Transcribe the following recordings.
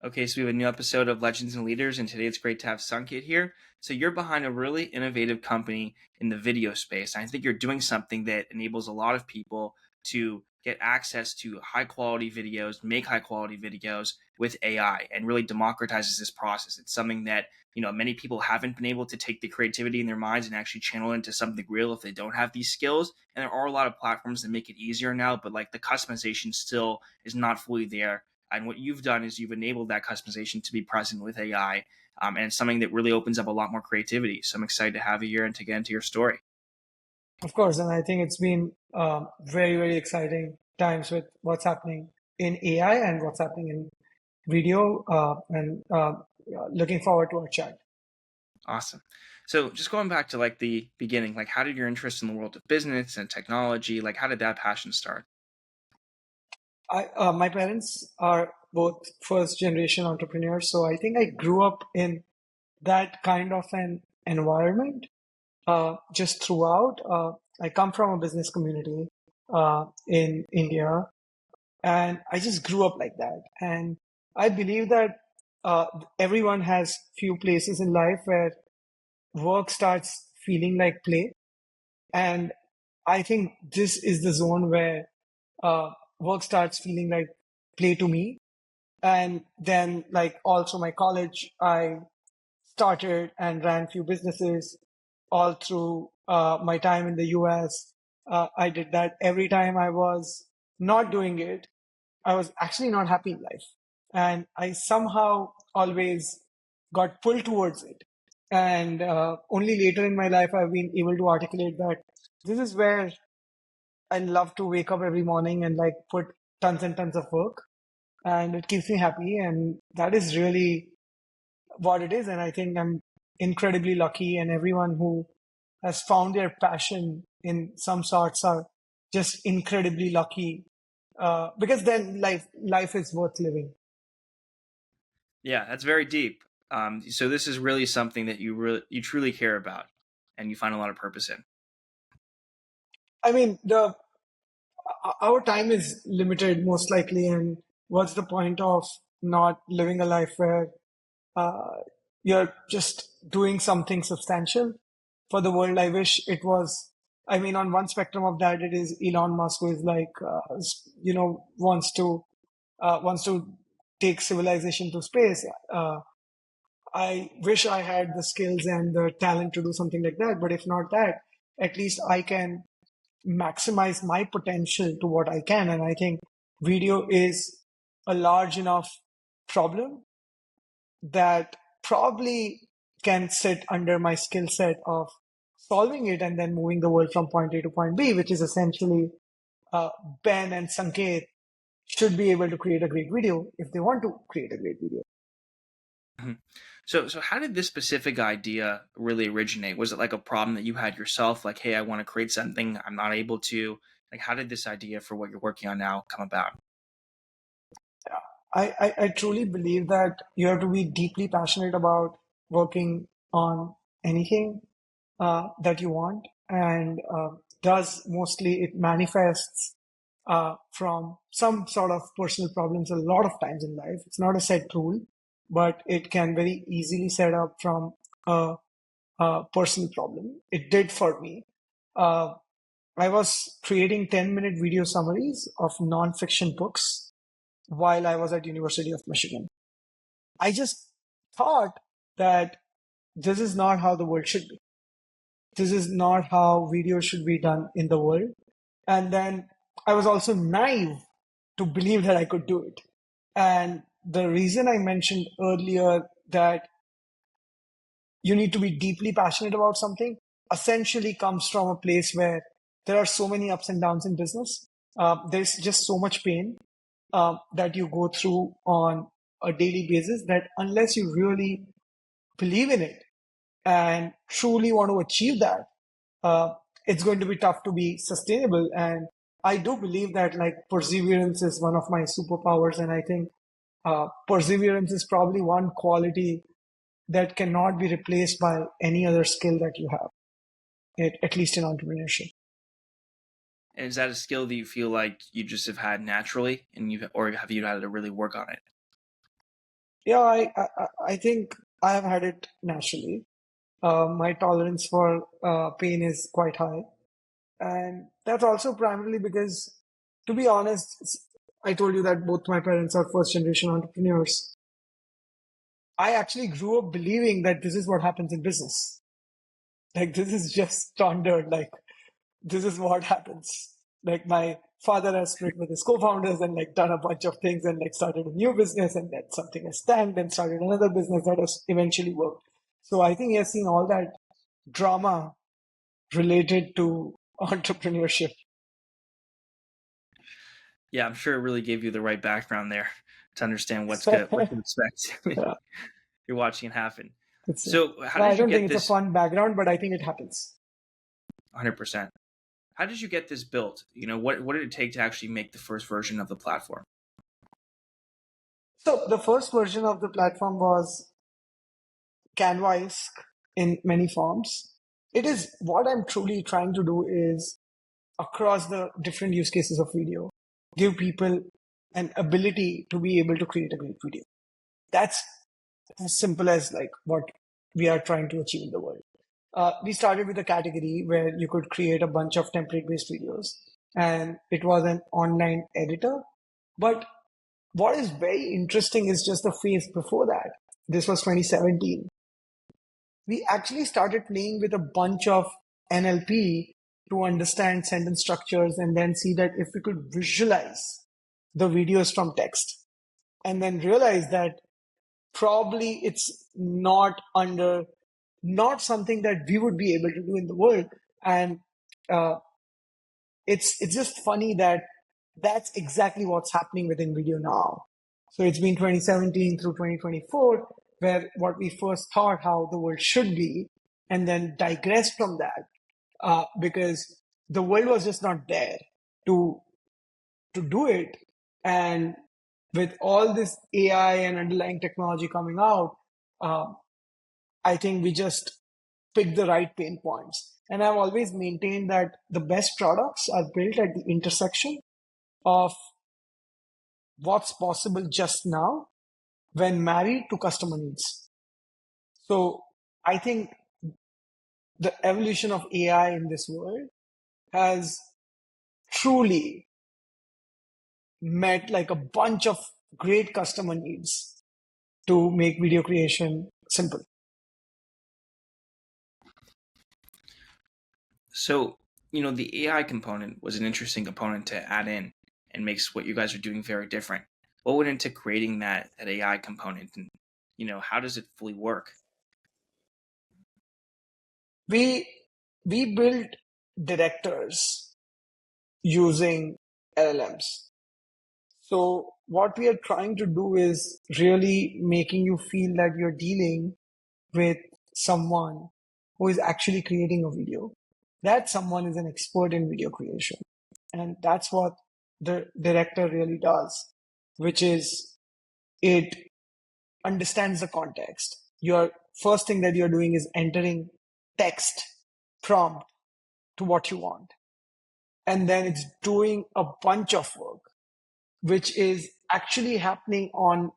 Okay, so we have a new episode of Legends and Leaders, and today it's great to have Sanket here. So you're behind a really innovative company in the video space. I think you're doing something that enables a lot of people to get access to high quality videos, make high quality videos with AI, and really democratizes this process. It's something that many people haven't been able to take the creativity in their minds and actually channel it into something real if they don't have these skills. And there are a lot of platforms that make it easier now, but like the customization still is not fully there, and what you've done is you've enabled that customization to be present with AI. And it's something that really opens up a lot more creativity. So I'm excited to have you here and to get into your story. Of course, and I think it's been very, very exciting times with what's happening in AI and what's happening in video, and looking forward to our chat. Awesome. So just going back to like the beginning, like how did your interest in the world of business and technology, like how did that passion start? My parents are both first generation entrepreneurs, so I think I grew up in that kind of an environment just throughout. I come from a business community in India, and I just grew up like that. And I believe that uh, everyone has few places in life where work starts feeling like play, and I think this is the zone where uh, work starts feeling like play to me. And then, like, also my college, I started and ran few businesses all through my time in the US. I did that. Every time I was not doing it, I was actually not happy in life. And I somehow always got pulled towards it. And only later in my life, I've been able to articulate that this is where I love to wake up every morning and like put tons and tons of work. And it keeps me happy. And that is really what it is. And I think I'm incredibly lucky. And everyone who has found their passion in some sorts are just incredibly lucky, because then life is worth living. Yeah, that's very deep. So this is really something that you truly care about and you find a lot of purpose in. I mean, the our time is limited most likely, and what's the point of not living a life where uh, you're just doing something substantial for the world? I wish it was. I mean, on one spectrum of that, it is Elon Musk, who is like, wants to take civilization to space. I wish I had the skills and the talent to do something like that. But if not that, at least I can maximize my potential to what I can. And I think video is a large enough problem that probably can sit under my skill set of solving it and then moving the world from point A to point B, which is essentially uh, Ben and Sanket should be able to create a great video if they want to create a great video. Mhm. So how did this specific idea really originate? Was it like a problem that you had yourself? Like, hey, I want to create something, I'm not able to. Like, how did this idea for what you're working on now come about? I truly believe that you have to be deeply passionate about working on anything that you want, and does mostly it manifests from some sort of personal problems a lot of times in life. It's not a set rule, but it can very easily set up from a personal problem. It did for me. Uh, I was creating 10-minute video summaries of non-fiction books while I was at University of Michigan. I just thought that this is not how the world should be. This is not how video should be done in the world. And then I was also naive to believe that I could do it. And the reason I mentioned earlier that you need to be deeply passionate about something essentially comes from a place where there are so many ups and downs in business. There's just so much pain that you go through on a daily basis that unless you really believe in it and truly want to achieve that, uh, it's going to be tough to be sustainable. And I do believe that like perseverance is one of my superpowers, and I think perseverance is probably one quality that cannot be replaced by any other skill that you have, at least in entrepreneurship. And is that a skill that you feel like you just have had naturally, and or have you had to really work on it? Yeah, I think I have had it naturally. My tolerance for pain is quite high. And that's also primarily because, to be honest, I told you that both my parents are first generation entrepreneurs. I actually grew up believing that this is what happens in business. Like, this is just standard. Like, this is what happens. Like, my father has split with his co-founders and like done a bunch of things and like started a new business, and then something has tanked and started another business that has eventually worked. So I think he has seen all that drama related to entrepreneurship. Yeah, I'm sure it really gave you the right background there to understand what's good, what to expect when Yeah, you're watching it happen. it's, So, how I did you don't think get it's a this fun background, but I think it happens. 100%? How did you get this built? What did it take to actually make the first version of the platform? So the first version of the platform was Canva-esque in many forms. It is what I'm truly trying to do is across the different use cases of video, give people an ability to be able to create a great video. That's as simple as like what we are trying to achieve in the world. We started with a category where you could create a bunch of template-based videos, and it was an online editor. But what is very interesting is just the phase before that. This was 2017. We actually started playing with a bunch of NLP to understand sentence structures and then see that if we could visualize the videos from text and then realize that probably it's not something that we would be able to do in the world. And uh, it's just funny that that's exactly what's happening with InVideo now. So it's been 2017 through 2024, where what we first thought how the world should be, and then digressed from that, because the world was just not there to do it. And with all this AI and underlying technology coming out, um, I think we just pick the right pain points. And I've always maintained that the best products are built at the intersection of what's possible just now when married to customer needs. So I think the evolution of AI in this world has truly met like a bunch of great customer needs to make video creation simple. So, the AI component was an interesting component to add in and makes what you guys are doing very different. What went into creating that AI component, and how does it fully work? We we built directors using LLMs. So what we are trying to do is really making you feel that you're dealing with someone who is actually creating a video. That someone is an expert in video creation. And that's what the director really does, which is it understands the context. Your first thing that you're doing is entering text prompt to what you want. And then it's doing a bunch of work, which is actually happening on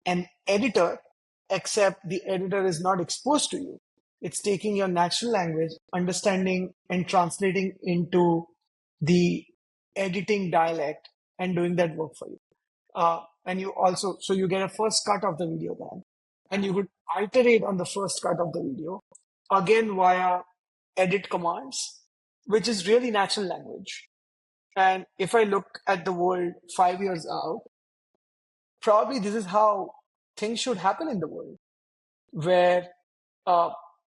an editor, except the editor is not exposed to you. It's taking your natural language, understanding and translating into the editing dialect and doing that work for you. And you also, so you get a first cut of the video then, and you could iterate on the first cut of the video again via edit commands, which is really natural language. And if I look at the world 5 years out, probably this is how things should happen in the world, where uh,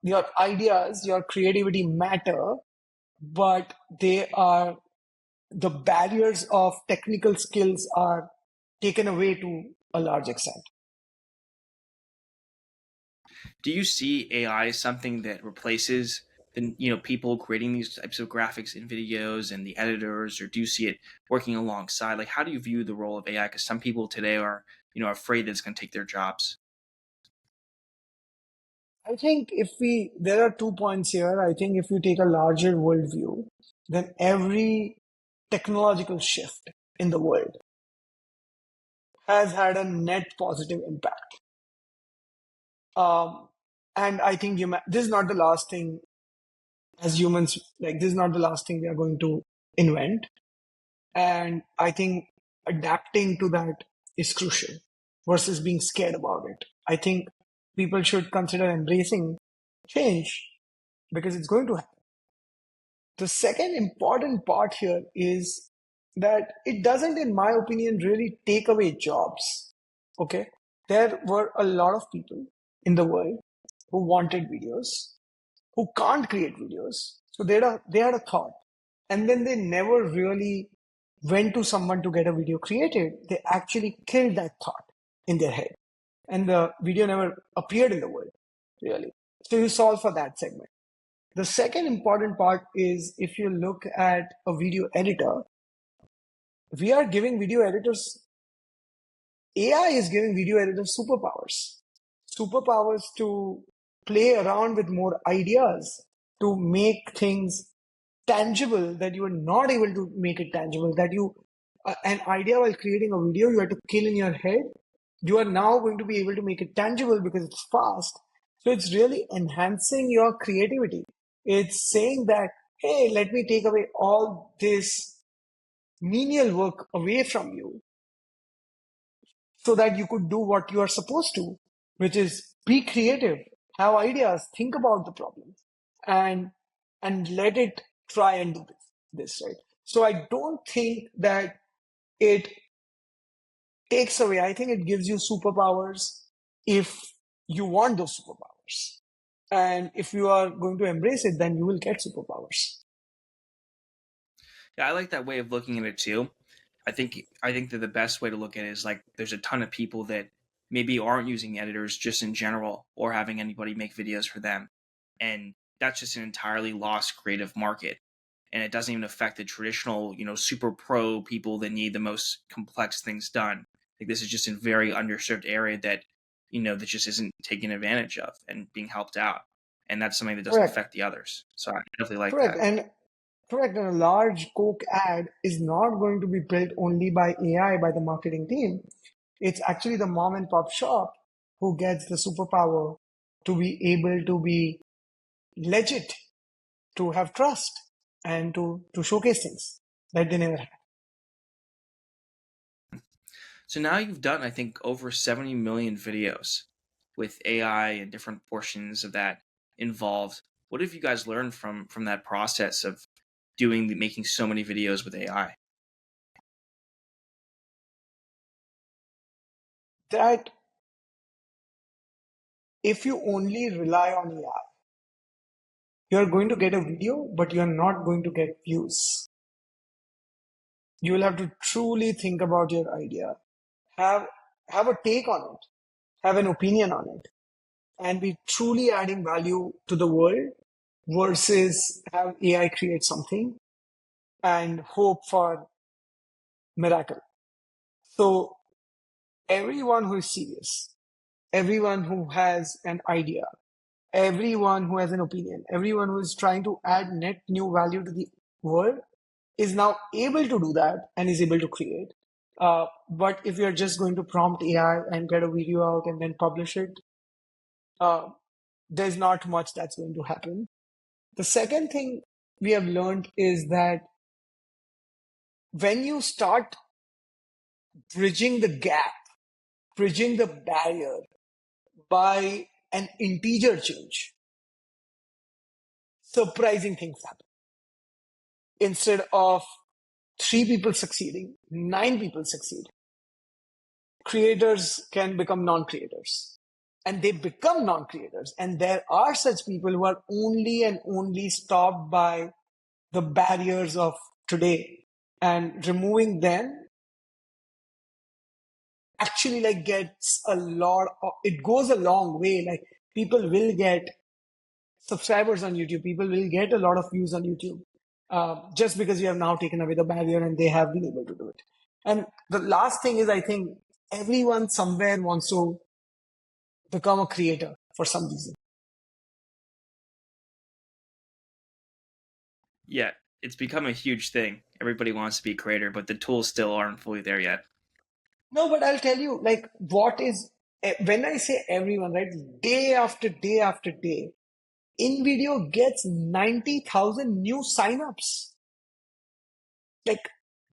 your ideas, your creativity matter, but they are the barriers of technical skills are taken away to a large extent. Do you see AI as something that replaces the people creating these types of graphics in videos and the editors, or do you see it working alongside? Like, how do you view the role of AI? Because some people today are afraid that it's going to take their jobs. I think there are 2 points here. I think if you take a larger worldview, then every technological shift in the world has had a net positive impact. Um, and I think this is not the last thing as humans, like this is not the last thing we are going to invent. And I think adapting to that is crucial versus being scared about it. I think people should consider embracing change because it's going to happen. The second important part here is that it doesn't, in my opinion, really take away jobs. Okay. There were a lot of people in the world who wanted videos, who can't create videos. So they had a thought. And then they never really went to someone to get a video created. They actually killed that thought in their head. And the video never appeared in the world, really. So you solve for that segment. The second important part is if you look at a video editor, we are giving video editors, AI is giving video editors superpowers to play around with more ideas, to make things tangible that you are not able to make it tangible, that you, an idea while creating a video, you had to kill in your head. You are now going to be able to make it tangible because it's fast. So it's really enhancing your creativity. It's saying that, hey, let me take away all this menial work away from you so that you could do what you are supposed to, which is be creative, have ideas, think about the problems, and let it try and do this, right? So I don't think that it takes away. I think it gives you superpowers if you want those superpowers. And if you are going to embrace it, then you will get superpowers. Yeah, I like that way of looking at it too. I think that the best way to look at it is like there's a ton of people that maybe aren't using editors just in general or having anybody make videos for them. And that's just an entirely lost creative market. And it doesn't even affect the traditional, super pro people that need the most complex things done. Like this is just a very underserved area that, that just isn't taken advantage of and being helped out. And that's something that doesn't Correct. affect the others. So I definitely like Correct. that. And correct. And a large Coke ad is not going to be built only by AI, by the marketing team. It's actually the mom and pop shop who gets the superpower to be able to be legit, to have trust, and to showcase things that they never had. So now you've done, I think, over 70 million videos with AI and different portions of that involved. What have you guys learned from that process of making so many videos with AI? That if you only rely on AI, you're going to get a video, but you're not going to get views. You will have to truly think about your idea, have have a take on it, have an opinion on it, and be truly adding value to the world versus have AI create something and hope for miracle. So everyone who is serious, everyone who has an idea, everyone who has an opinion, everyone who is trying to add net new value to the world is now able to do that and is able to create. But if you're just going to prompt AI and get a video out and then publish it, uh, there's not much that's going to happen. The second thing we have learned is that when you start bridging the gap, bridging the barrier by an integer change, surprising things happen. Instead of three people succeeding, nine people succeed. Creators can become non-creators. And they become non-creators. And there are such people who are only and only stopped by the barriers of today. And removing them actually like gets a lot of, it goes a long way. Like people will get subscribers on YouTube. People will get a lot of views on YouTube just because you have now taken away the barrier and they have been able to do it. And the last thing is, I think everyone somewhere wants to become a creator for some reason. Yeah, it's become a huge thing. Everybody wants to be a creator, but the tools still aren't fully there yet. No, but I'll tell you, like, what is when I say everyone, right, day after day after day, InVideo gets 90,000 new signups. Like,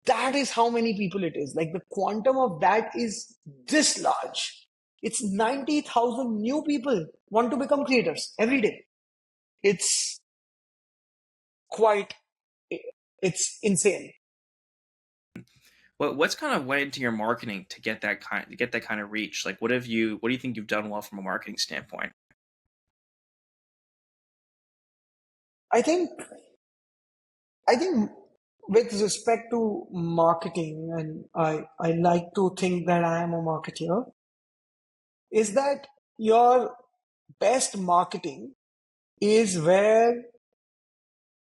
that is how many people it is. Like, the quantum of that is this large. It's 90,000 new people want to become creators every day. It's quite, it's insane. What's kind of went into your marketing to get that kind of reach? Like, what do you think you've done well from a marketing standpoint? I think, I think with respect to marketing, and I like to think that I am a marketer, is that your best marketing is where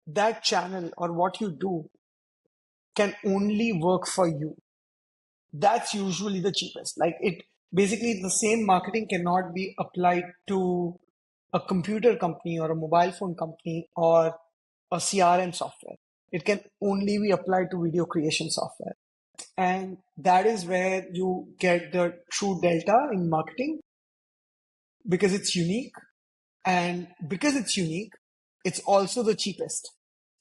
that channel or what you do can only work for you. That's usually the cheapest. Like, it basically, the same marketing cannot be applied to a computer company or a mobile phone company or a CRM software. It can only be applied to video creation software. And that is where you get the true delta in marketing, because it's unique. And because it's unique, it's also the cheapest.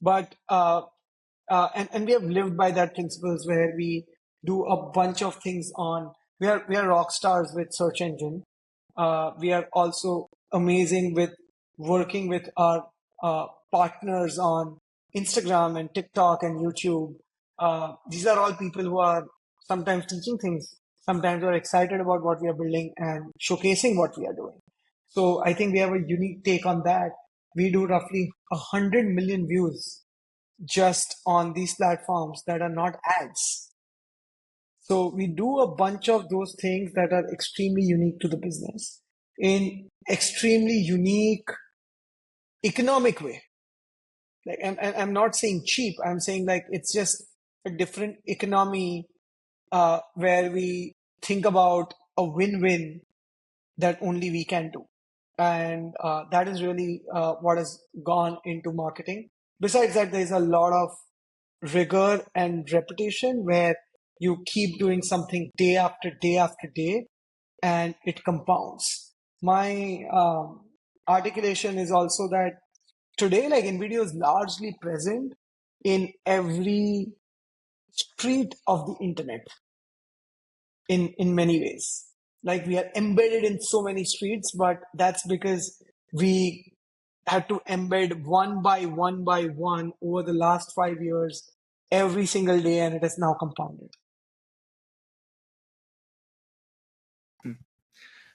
But and we have lived by that principles where we do a bunch of things on. We are rock stars with search engine. We are also amazing with working with our partners on Instagram and TikTok and YouTube. These are all people who are sometimes teaching things, sometimes are excited about what we are building and showcasing what we are doing. So I think we have a unique take on that. We do roughly 100 million views just on these platforms that are not ads. So we do a bunch of those things that are extremely unique to the business in extremely unique economic way. Like, I'm not saying cheap. I'm saying like it's just a different economy where we think about a win-win that only we can do. And that is really what has gone into marketing. Besides that, there's a lot of rigor and repetition where you keep doing something day after day after day and it compounds. My articulation is also that today, like, InVideo is largely present in every street of the internet in many ways. Like, we are embedded in so many streets, but that's because we had to embed one by one over the last 5 years every single day, and it has now compounded.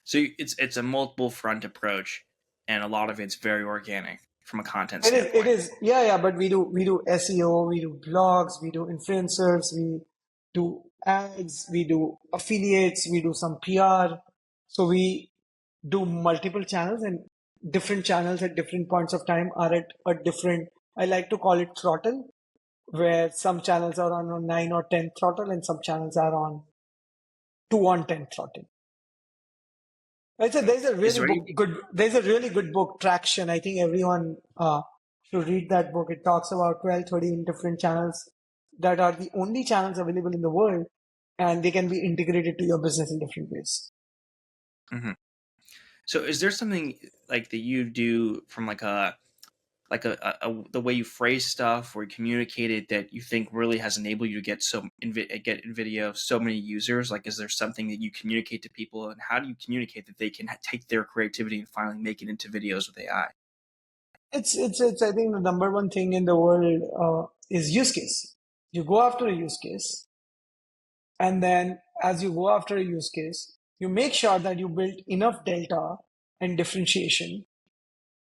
So it's a multiple front approach, and a lot of it's very organic from a content It standpoint. is, yeah. But we do SEO, we do blogs, we do influencers, we do ads, we do affiliates, we do some PR. So we do multiple channels, and different channels at different points of time are at a different, I like to call it throttle, where some channels are on a 9 or 10 throttle and some channels are on 2 on 10 throttle. Is there anything? There's a really good book, Traction. I think everyone should read that book. It talks about 12, 13 different channels that are the only channels available in the world, and they can be integrated to your business in different ways. Mm-hmm. So is there something like that you do from the way you phrase stuff or you communicate it that you think really has enabled you to get in video so many users? Like, is there something that you communicate to people, and how do you communicate that they can take their creativity and finally make it into videos with AI? It's I think the number one thing in the world is use case. You go after a use case, and then as you go after a use case, you make sure that you build enough delta and differentiation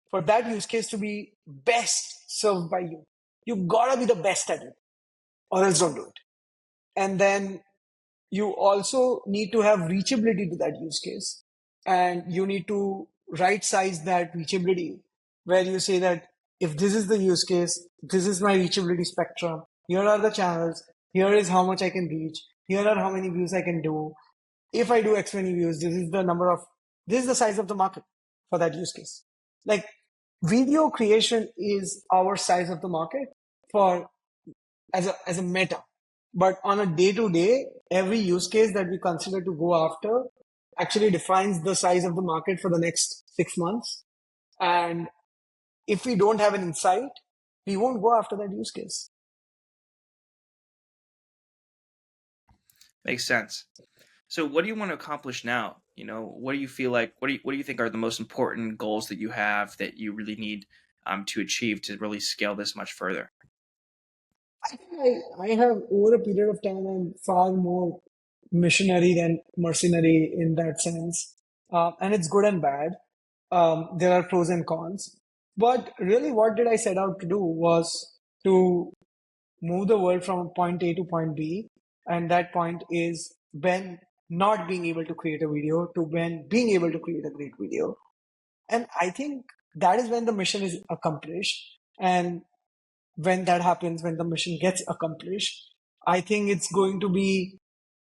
for that use case to be best served by you. You gotta be the best at it, or else don't do it. And then you also need to have reachability to that use case. And you need to right size that reachability, where you say that if this is the use case, this is my reachability spectrum, here are the channels, here is how much I can reach, here are how many views I can do. If I do X many views, this is the size of the market for that use case. Like, video creation is our size of the market for as a meta. But on a day to day, every use case that we consider to go after actually defines the size of the market for the next 6 months. And if we don't have an insight, we won't go after that use case. Makes sense. So what do you want to accomplish now? What do you feel like, what do you think are the most important goals that you have that you really need to achieve to really scale this much further? I think I have, over a period of time, I'm far more missionary than mercenary in that sense. And it's good and bad. There are pros and cons. But really, what did I set out to do was to move the world from point A to point B. And that point is when not being able to create a video to when being able to create a great video. And I think that is when the mission is accomplished. And when that happens, when the mission gets accomplished, I think it's going to be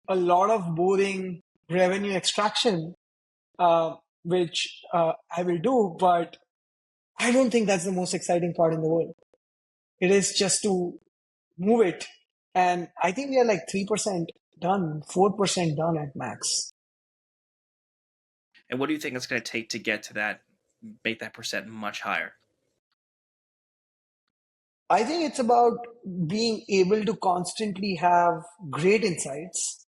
a lot of boring revenue extraction, which I will do, but I don't think that's the most exciting part in the world. It is just to move it. And I think we are like 3% done, 4% done at max. And what do you think it's going to take to get to that, make that percent much higher? I think it's about being able to constantly have great insights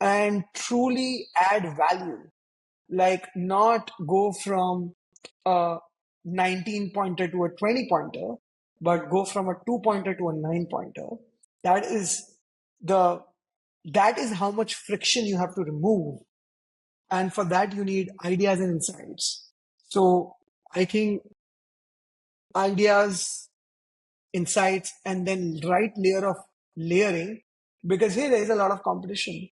and truly add value. Like, not go from a 19 pointer to a 20 pointer, but go from a 2 pointer to a 9 pointer. That is the that is how much friction you have to remove. And for that, you need ideas and insights. So I think ideas, insights, and then right layer of layering, because here there is a lot of competition.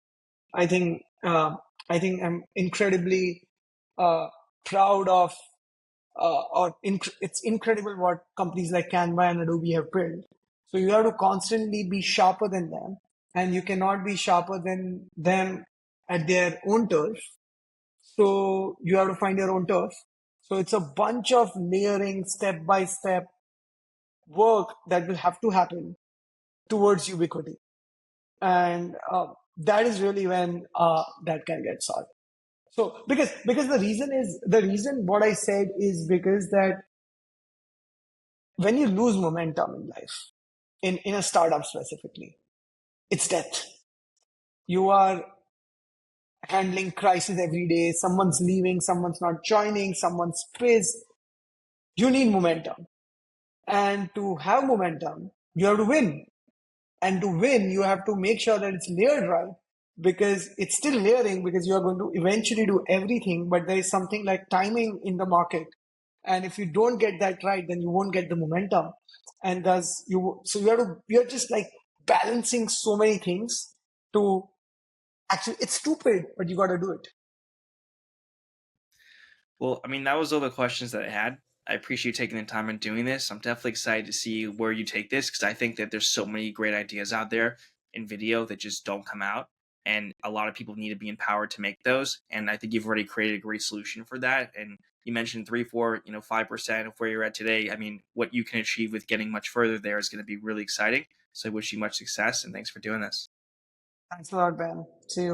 I think I'm incredibly uh, proud of, it's incredible what companies like Canva and Adobe have built. So you have to constantly be sharper than them, and you cannot be sharper than them at their own turf. So you have to find your own turf. So it's a bunch of layering, step by step work that will have to happen towards ubiquity, and that is really when that can get solved. So because the reason what I said is because that when you lose momentum in life, in a startup specifically, it's death. You are handling crisis every day. Someone's leaving, someone's not joining, someone's pissed. You need momentum. And to have momentum, you have to win. And to win, you have to make sure that it's layered right, because it's still layering, because you are going to eventually do everything, but there is something like timing in the market. And if you don't get that right, then you won't get the momentum. And thus you're just like balancing so many things to actually, it's stupid, but you got to do it. Well, I mean, that was all the questions that I had. I appreciate you taking the time and doing this. I'm definitely excited to see where you take this because I think that there's so many great ideas out there in video that just don't come out. And a lot of people need to be empowered to make those. And I think you've already created a great solution for that. And you mentioned 3, 4, 5% of where you're at today. I mean, what you can achieve with getting much further there is going to be really exciting. So I wish you much success and thanks for doing this. Thanks a lot, Ben. See you.